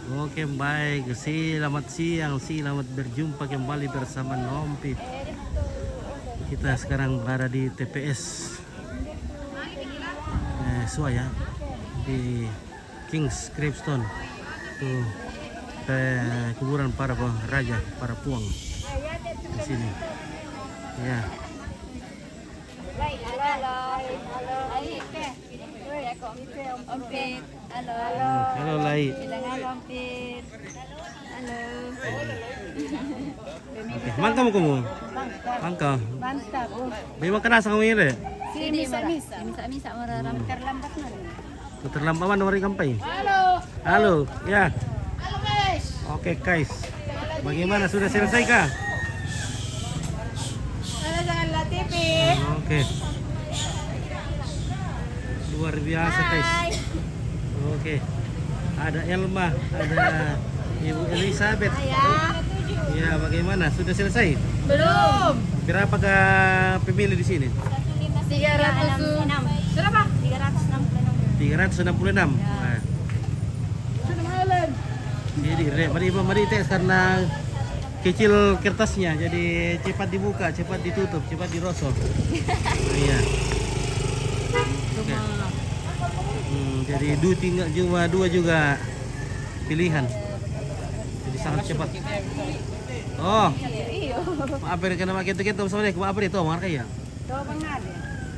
Oke baik, selamat siang, selamat berjumpa kembali bersama Nompit. Kita sekarang berada di TPS Suaya di Kings Gravestone. Tuh kuburan para raja, para puang di sini. Ya. Halo Lai. Oke, mangka mo kumo. Mangka. Mantap. Bagaimana kena sa kamili? Misa-misa mararam terlambat na. Keterlambatan nomor kampanye. Halo. Halo, ya. Halo guys. Oke guys. Bagaimana sudah selesai kah? Jangan la TV. Oke. Luar biasa guys. Oke. Ada Elma, ada Ibu Elizabeth. Ya, bagaimana? Sudah selesai? Belum. Berapa pemilih di sini? 306. Berapa? 366. Nah. Sudah malam. Jadi, mari tes karena kecil kertasnya, jadi cepat dibuka, cepat ditutup, cepat dirosok. Iya. Oke. Jadi cuma dua juga pilihan. Jadi sangat cepat. Oh. Maaf ya kena makin itu sama dia, maaf itu mau kaya. Do mangal.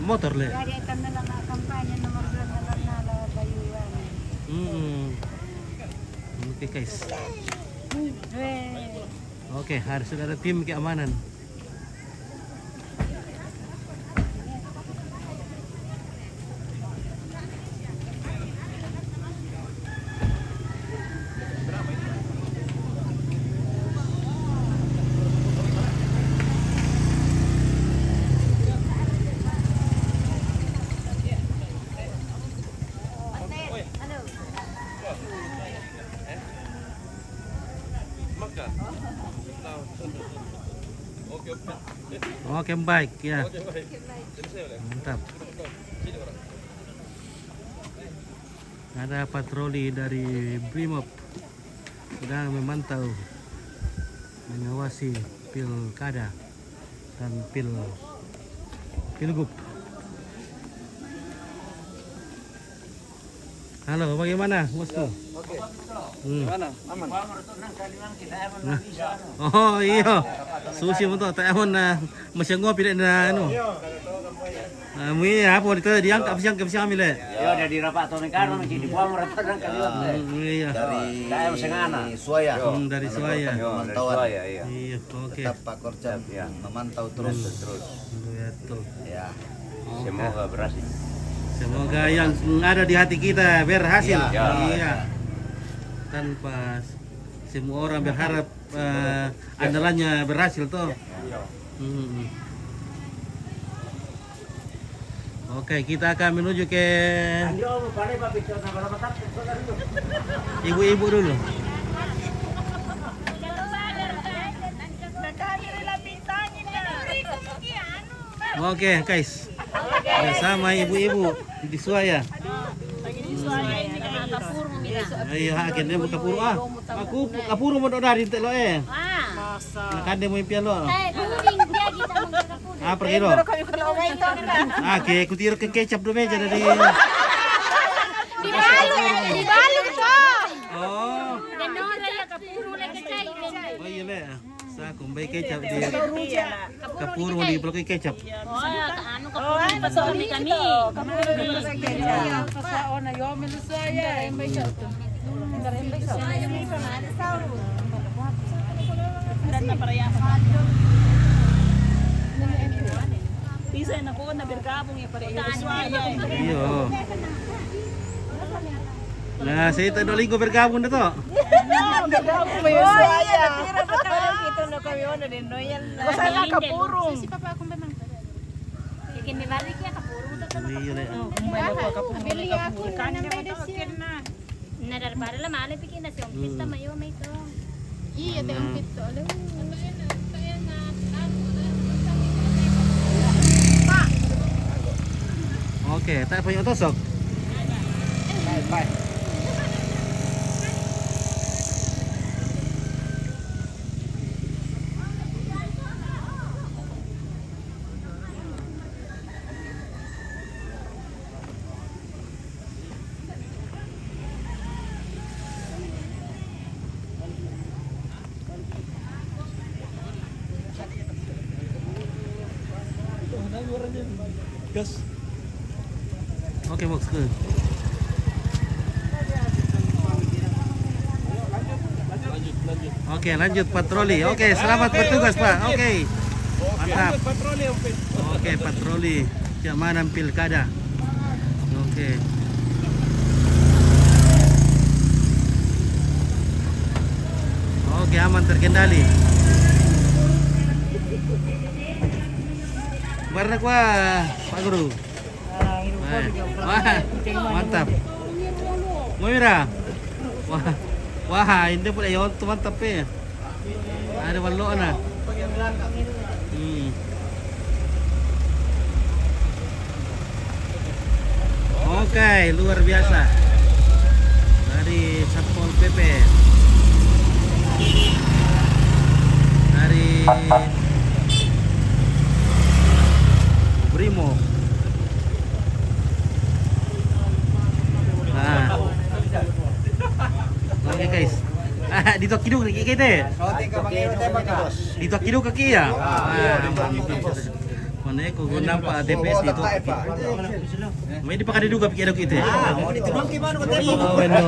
Motor le. Dari akan na kampanye nomor 2 na bayuan. Oke guys. Oke, harus sudah ada tim keamanan. Oke baik ya. Mantap. Ada patroli dari Brimob sedang memantau, mengawasi pilkada dan pilgub. Halo, bagaimana bosku? Oke. Gimana? Aman. Nah. Oh iya, susi mo to. Tayo na masya ngopi na ano. Mui apa dito diangkat siang kami le. Ya udah dirapat to karon di buang rapat dan kalian. Iya. Dari Sengana. Suaya. Dari Suaya. Pemantauan. Iya, oke. Tetap Pak Korcap memantau terus. Betul. Ya. Semoga berhasil. Semoga yang ada di hati kita berhasil. Iya. Tanpa semua orang berharap andalannya berhasil toh. Oke, kita akan menuju ke ibu-ibu dulu. Oke, guys. Bersama ibu-ibu di Suaya. Ayo akin dia buka puro Aku kapuro mo dari telo Nakande mo yung piano. Per kilo. Ke kutiro ke kecap do meja dari. Dibalog to. Oh. Ganora ya kapuro lagi chay. Oh iya le. Sa kumbay kecap di. Kapuro mo di blok kecap. Ano kapuro pa sa kami. Kapuro lagi. Pasaon na yo milusaya. May to. Bisa na ko na bergabung ya para Suaya. Iyo. Nah, saya tak ada linggo bergabung na to. Bergabung may Suaya. Tira pa tayo dito na kami ono din no yan. Basta na kapurong. Si papa akong bemang. Ikin ni balik ya kapurong to. Iyo le. May kapurong kapurong. Kanya matawakin na. Nadar para la mali pikin na si pista mayo may to. Iya, te umpit to. Oke, tak punya tosok. Bye. Oke, box ke. Oke, lanjut patroli. Oke, selamat bertugas, Pak. Oke. Mantap. Oke, patroli keamanan pilkada. Oke. Oke, aman terkendali. Warna kuah, Pak Guru. Wah, mantap. Moira. Wah. Wah, hindi po ayon mantap eh. Ada walo na. Oke, luar biasa. Dari Satpol PP. Dari Brimo. Nah. Oke guys. Dito kiduk kaki kita. Dito kiduk kaki ya. Mana ko nampak DPS dito. May di pa kada duga pikir kita. Ditulong gimana ko tayo? Oh, bueno.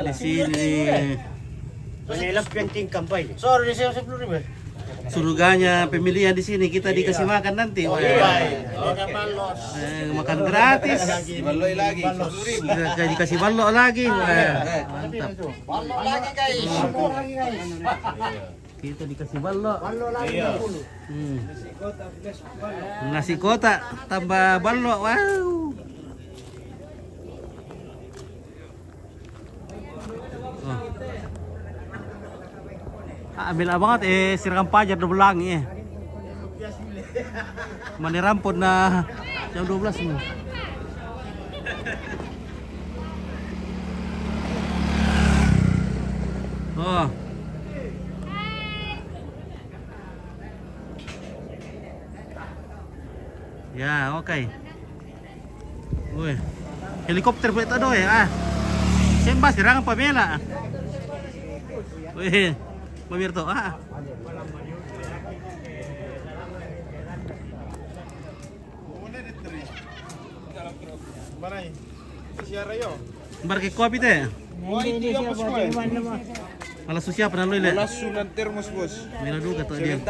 Di sini Manilap penting kampay. Sorry, saya 10.000. surganya pemilihan di sini kita dikasih makan nanti. Wah. Makan gratis. Baloi lagi. Dikasih balok lagi. Wah, mantap. Baloi lagi guys. Kita dikasih balok. Nasi kotak tambah balok. Wow. Oh. Ambil banget siram pajar 12 langi Mani rampot na jam 12 nih. Oh. Ya, oke. Wih. Helikopter po ito doy. Sembah sirangan pamela. Wih. Mamirto, Bar ke kopi teh. Malah susah pernah lu lihat. Sunan termos bos. Mila duga tuh dia.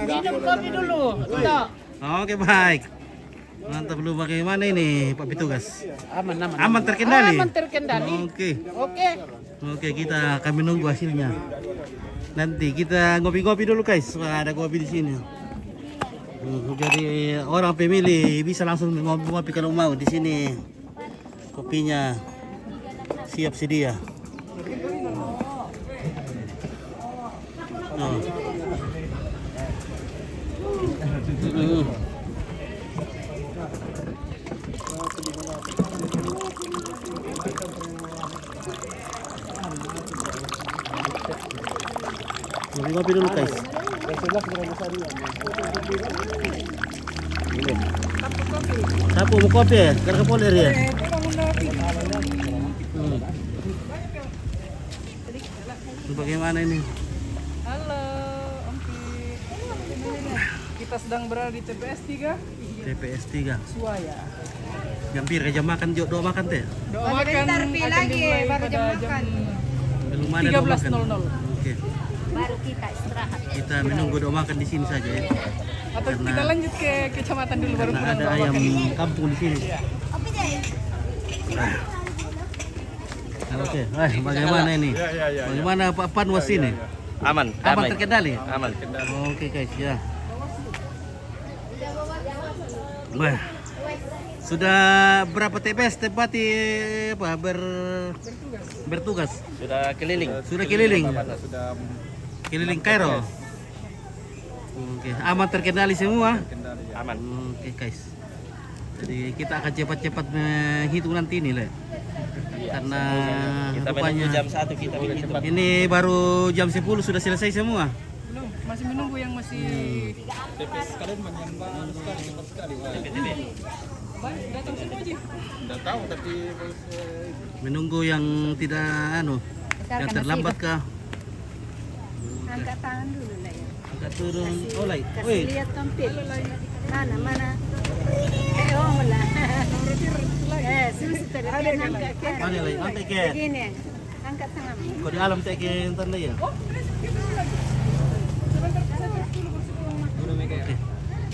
Minum kopi dulu. Oke, baik. Mantap, lu bagaimana ini Pak Petugas? Aman. Aman terkendali. Aman terkendali. Oke. Oke. Oke, kita akan menunggu hasilnya. Nanti kita ngopi-ngopi dulu guys. Wah, ada kopi di sini. Jadi orang pemilih bisa langsung ngopi-ngopi kalau mau di sini. Kopinya siap sedia. Oh. Ngopi dulu guys. Sapu mau kopi ya? Karena poler ya. Bagaimana ini? Halo, Om Pi. Kita sedang berada di TPS 3. TPS 3. Suaya. Hampir ke jam makan, doa makan teh. Doa makan lagi, baru jam makan. Belum ada doa makan. 13.00. Oke. Baru kita istirahat. Kita menunggu doa makan di sini saja ya. Atau kita lanjut ke kecamatan dulu baru Karena pulang ada doa ayam makan. kampung di sini. Oke, bagaimana ini? Bagaimana Pak Panwas ini? Aman, Aman terkendali? Aman. Oke guys, ya. Wah, sudah berapa TPS tempat apa bertugas? Sudah keliling. Sudah keliling. Keliling Kairo. Oke, aman terkendali semua. Aman. Oke guys. Jadi kita akan cepat-cepat menghitung nanti ini lah. Karena Kita rupanya menunggu jam 1 kita menghitung. ini baru jam 10 sudah selesai semua. Belum, masih menunggu yang masih TPS kalian menyambang sekali cepat sekali. Baik, datang semua aja. Enggak tahu tapi Menunggu yang tidak yang terlambat kah? Angkat tangan dulu lah ya. Angkat turun. Oh, lai. Woi, Lihat tampil. Mana? Oh, wala. Susi tadi angkat ke. Mana lagi? Angkat ke. Begini. Angkat tangan. Kau di alam tak ke tanda ya.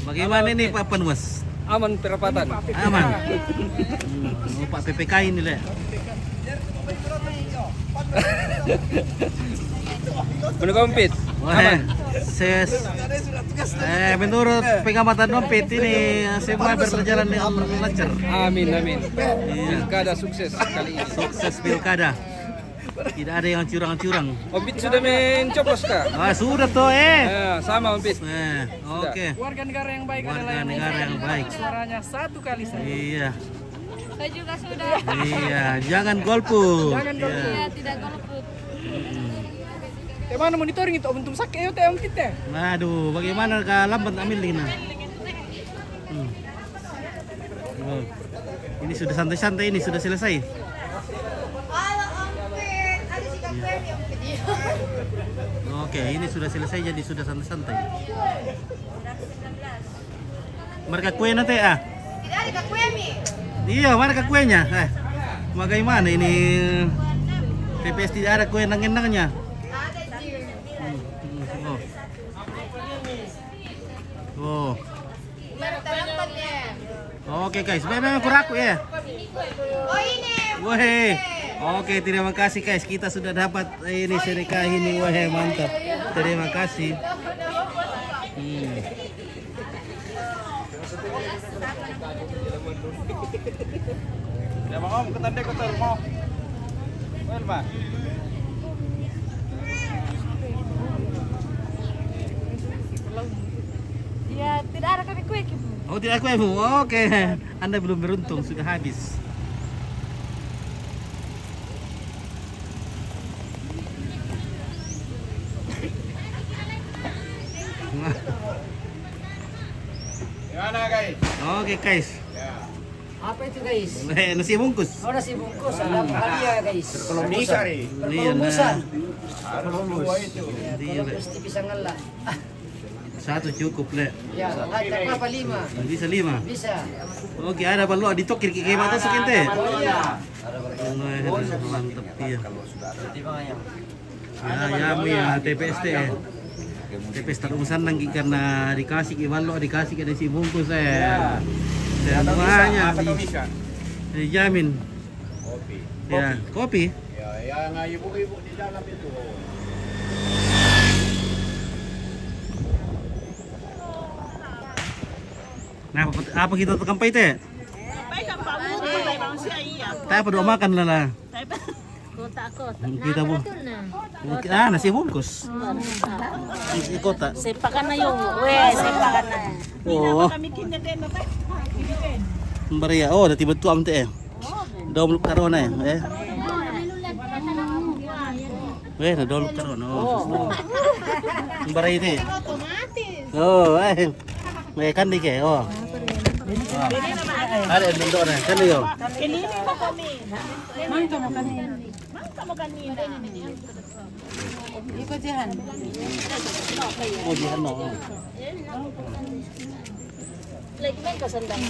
Bagaimana ini Pak Panwas? Aman perapatan. Aman. Pak PPK ini lah. Menumpit. Wah, menurut pengamatan dompet ini semua berjalan dengan lancar. Amin. Pilkada sukses kali ini. Sukses pilkada. Tidak ada yang curang-curang. Ompit sudah mencoblos kah? Sudah toh Sama Ompit. Oke. Warga negara yang baik adalah Warga negara yang baik. suaranya satu kali saja. Iya. Saya juga sudah. Iya, jangan golput. Jangan golput. Iya, tidak golput. Mana monitoring itu? Untung sakit ya teh Ompit teh. Aduh, bagaimana ka lambat ambil lina? Oh. Ini sudah santai-santai, ini sudah selesai. Oke, ini sudah selesai jadi sudah santai-santai. Mereka kue nanti Tidak ada kue mi. Iya, mana kuenya? Bagaimana ini TPS tidak ada kue nangin-nangnya? Oh. Oke guys, memang kuraku ya. Oh ini. Wah. Oke, terima kasih guys. Kita sudah dapat ini sedekah ini. Wah, mantap. Terima kasih. Ya mau ke tanda kota mau. Well, Pak. Ya, tidak ada kami kue. Oh, tidak kuemu. Oke. Anda belum beruntung, sudah habis. Gimana guys? Oke guys. Apa itu guys? Nasi bungkus. Oh nasi bungkus, ada apa dia guys? Kolombusan. Kolombusan. Harus dua itu. Iya, Le. Mesti bisa ngelah. Satu cukup, Le. Ya, ada apa 5? Bisa 5. Bisa. Oke, ada balok ditokir ke mata sukin teh. Iya. Mantap dia. Ya, TPS teh. TPS terumusan lagi karena dikasih ke balok, dikasih ke nasi bungkus semuanya dijamin. Kopi. Ya, kopi. Ya, yang ibu-ibu di dalam itu. Nah, apa kita tekan pai teh? Baik apa baik manusia iya. Kita apa doa makan lah. Kota. Kita bu. Nasi bungkus. Di kota. Sepakan na yung. Sepakan na. Oh. Maria, oh, dah tiba tuam teh. Dom karona ya. Nah dom karona. Oh. Maria teh. Oh, kan di ke. Oh. Ada bendo na, kan yo. Kinini mo kami. Mangka mo kanina. Iko dihan. Oh, di ano. Like may kasandang.